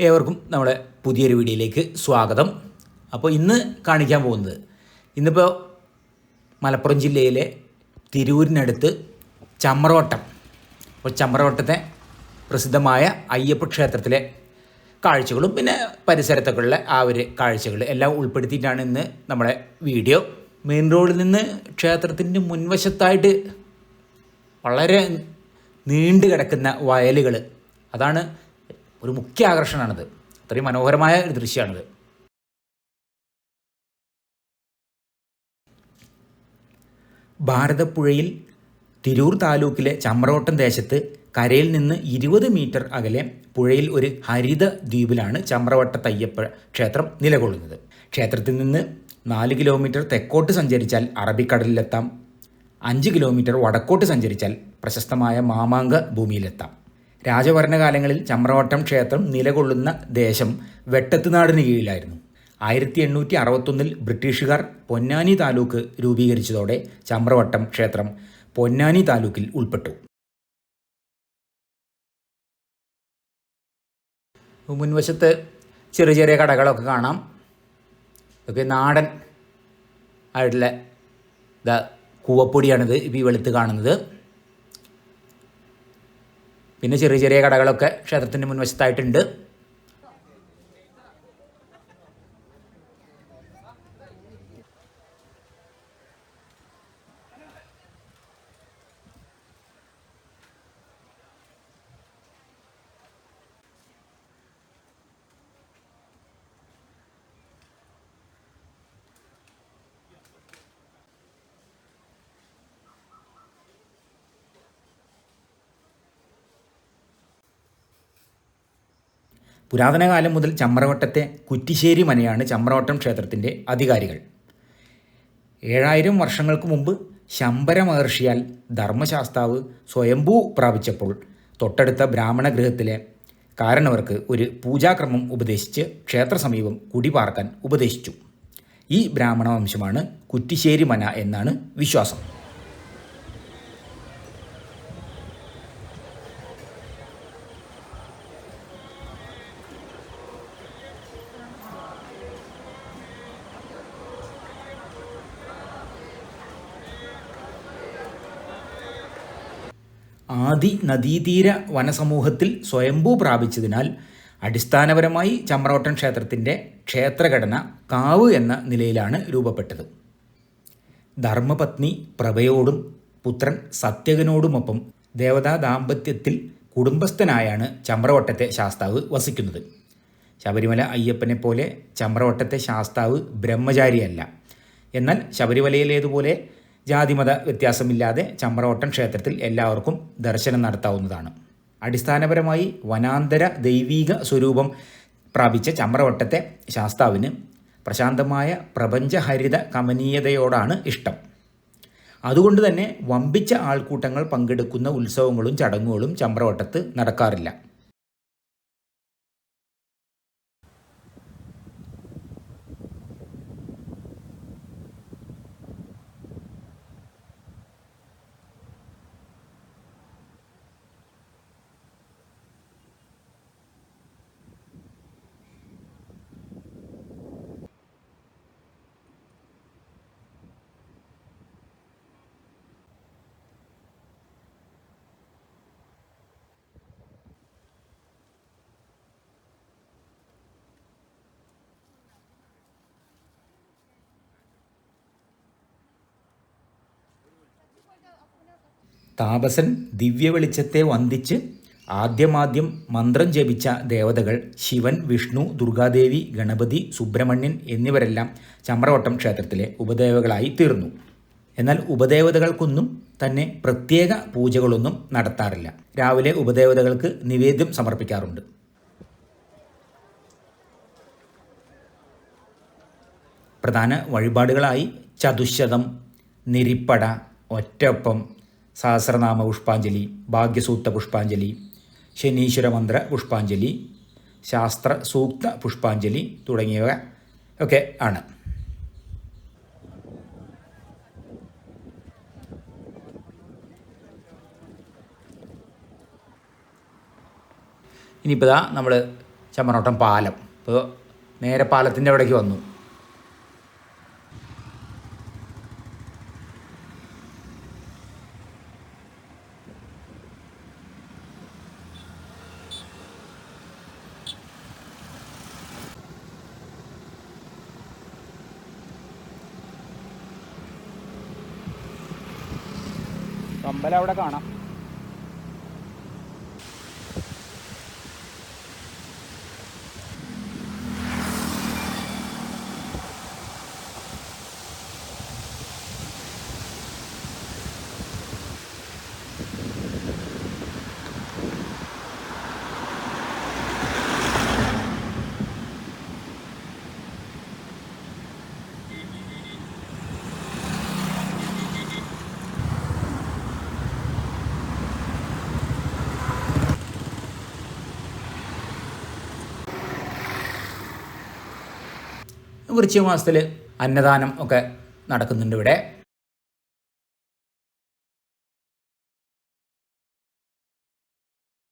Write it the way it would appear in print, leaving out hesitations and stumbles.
ഏവർക്കും നമ്മുടെ പുതിയൊരു വീഡിയോയിലേക്ക് സ്വാഗതം. അപ്പോൾ ഇന്ന് കാണിക്കാൻ പോകുന്നത് ഇന്നിപ്പോൾ മലപ്പുറം ജില്ലയിലെ തിരൂരിനടുത്ത് ചമ്രവട്ടം. അപ്പോൾ ചമ്രവട്ടത്തെ പ്രസിദ്ധമായ അയ്യപ്പ ക്ഷേത്രത്തിലെ കാഴ്ചകളും പിന്നെ പരിസരത്തൊക്കെയുള്ള ആ ഒരു കാഴ്ചകൾ എല്ലാം ഉൾപ്പെടുത്തിയിട്ടാണ് ഇന്ന് നമ്മുടെ വീഡിയോ. മെയിൻ റോഡിൽ നിന്ന് ക്ഷേത്രത്തിൻ്റെ മുൻവശത്തായിട്ട് വളരെ നീണ്ടു കിടക്കുന്ന വയലുകൾ, അതാണ് ഒരു മുഖ്യ ആകർഷണമാണിത്. അത്രയും മനോഹരമായ ഒരു ദൃശ്യമാണിത്. ഭാരതപ്പുഴയിൽ തിരൂർ താലൂക്കിലെ ചമ്രവട്ടം ദേശത്ത് കരയിൽ നിന്ന് 20 മീറ്റർ അകലെ പുഴയിൽ ഒരു ഹരിത ദ്വീപിലാണ് ചമ്രവട്ടത്തയ്യപ്പ ക്ഷേത്രം നിലകൊള്ളുന്നത്. ക്ഷേത്രത്തിൽ നിന്ന് 4 കിലോമീറ്റർ തെക്കോട്ട് സഞ്ചരിച്ചാൽ അറബിക്കടലിലെത്താം. 5 കിലോമീറ്റർ വടക്കോട്ട് സഞ്ചരിച്ചാൽ പ്രശസ്തമായ മാമാങ്ക ഭൂമിയിലെത്താം. രാജഭരണകാലങ്ങളിൽ ചമ്രവട്ടം ക്ഷേത്രം നിലകൊള്ളുന്ന ദേശം വെട്ടത്തുനാടിന് കീഴിലായിരുന്നു. 1861 ബ്രിട്ടീഷുകാർ പൊന്നാനി താലൂക്ക് രൂപീകരിച്ചതോടെ ചമ്രവട്ടം ക്ഷേത്രം പൊന്നാനി താലൂക്കിൽ ഉൾപ്പെട്ടു. മുൻവശത്ത് ചെറിയ ചെറിയ കടകളൊക്കെ കാണാം. ഇതൊക്കെ നാടൻ ആയിട്ടുള്ള കൂവപ്പൊടിയാണിത് ഇപ്പോൾ ഈ വെളുത്ത് കാണുന്നത്. പിന്നെ ചെറിയ ചെറിയ കടകളൊക്കെ ക്ഷേത്രത്തിൻ്റെ മുൻവശത്തായിട്ടുണ്ട്. പുരാതന കാലം മുതൽ ചമ്രവട്ടത്തെ കുറ്റിശ്ശേരി മനയാണ് ചമ്രവട്ടം ക്ഷേത്രത്തിൻ്റെ അധികാരികൾ. 7000 വർഷങ്ങൾക്ക് മുമ്പ് ശമ്പര മഹർഷിയാൽ ധർമ്മശാസ്താവ് സ്വയംഭൂ പ്രാപിച്ചപ്പോൾ തൊട്ടടുത്ത ബ്രാഹ്മണ ഗൃഹത്തിലെ കാരണവർക്ക് ഒരു പൂജാക്രമം ഉപദേശിച്ച് ക്ഷേത്രസമീപം കുടിപാർക്കാൻ ഉപദേശിച്ചു. ഈ ബ്രാഹ്മണ വംശമാണ് കുറ്റിശ്ശേരി മന എന്നാണ് വിശ്വാസം. ആദി നദീതീര വനസമൂഹത്തിൽ സ്വയംഭൂ പ്രാപിച്ചതിനാൽ അടിസ്ഥാനപരമായി ചമ്രവട്ടം ക്ഷേത്രത്തിൻ്റെ ക്ഷേത്രഘടന കാവ് എന്ന നിലയിലാണ് രൂപപ്പെട്ടത്. ധർമ്മപത്നി പ്രഭയോടും പുത്രൻ സത്യകനോടുമൊപ്പം ദേവതാ ദാമ്പത്യത്തിൽ കുടുംബസ്ഥനായാണ് ചമ്രവട്ടത്തെ ശാസ്താവ് വസിക്കുന്നത്. ശബരിമല അയ്യപ്പനെ പോലെ ചമ്രവട്ടത്തെ ശാസ്താവ് ബ്രഹ്മചാരിയല്ല. എന്നാൽ ശബരിമലയിലേതുപോലെ ജാതിമത വ്യത്യാസമില്ലാതെ ചമ്രവട്ടം ക്ഷേത്രത്തിൽ എല്ലാവർക്കും ദർശനം നടത്താവുന്നതാണ്. അടിസ്ഥാനപരമായി വനാന്തര ദൈവീക സ്വരൂപം പ്രാപിച്ച ചമ്രവട്ടത്തെ ശാസ്താവിന് പ്രശാന്തമായ പ്രപഞ്ചഹരിത കമനീയതയോടാണ് ഇഷ്ടം. അതുകൊണ്ട് തന്നെ വമ്പിച്ച ആൾക്കൂട്ടങ്ങൾ പങ്കെടുക്കുന്ന ഉത്സവങ്ങളും ചടങ്ങുകളും ചമ്രവട്ടത്ത് നടക്കാറില്ല. താപസൻ ദിവ്യവെളിച്ചത്തെ വന്ദിച്ച് ആദ്യമാദ്യം മന്ത്രം ജപിച്ച ദേവതകൾ ശിവൻ, വിഷ്ണു, ദുർഗാദേവി, ഗണപതി, സുബ്രഹ്മണ്യൻ എന്നിവരെല്ലാം ചമ്രവട്ടം ക്ഷേത്രത്തിലെ ഉപദേവകളായി തീർന്നു. എന്നാൽ ഉപദേവതകൾക്കൊന്നും തന്നെ പ്രത്യേക പൂജകളൊന്നും നടത്താറില്ല. രാവിലെ ഉപദേവതകൾക്ക് നിവേദ്യം സമർപ്പിക്കാറുണ്ട്. പ്രധാന വഴിപാടുകളായി ചതുശ്ശതം, നിരിപ്പട, ഒറ്റപ്പം, സഹസ്രനാമ പുഷ്പാഞ്ജലി, ഭാഗ്യസൂക്ത പുഷ്പാഞ്ജലി, ശനീശ്വര മന്ത്ര പുഷ്പാഞ്ജലി, ശാസ്ത്ര സൂക്ത പുഷ്പാഞ്ജലി തുടങ്ങിയവ ഒക്കെ ആണ്. ഇനിയിപ്പോൾ നമ്മൾ ചമ്മറോട്ടം പാലം. ഇപ്പോൾ നേരെ പാലത്തിൻ്റെ അവിടേക്ക് വന്നു. അമ്പലം അവിടെ കാണാം. വൃശ്ചിക മാസത്തിൽ അന്നദാനം ഒക്കെ നടക്കുന്നുണ്ട് ഇവിടെ.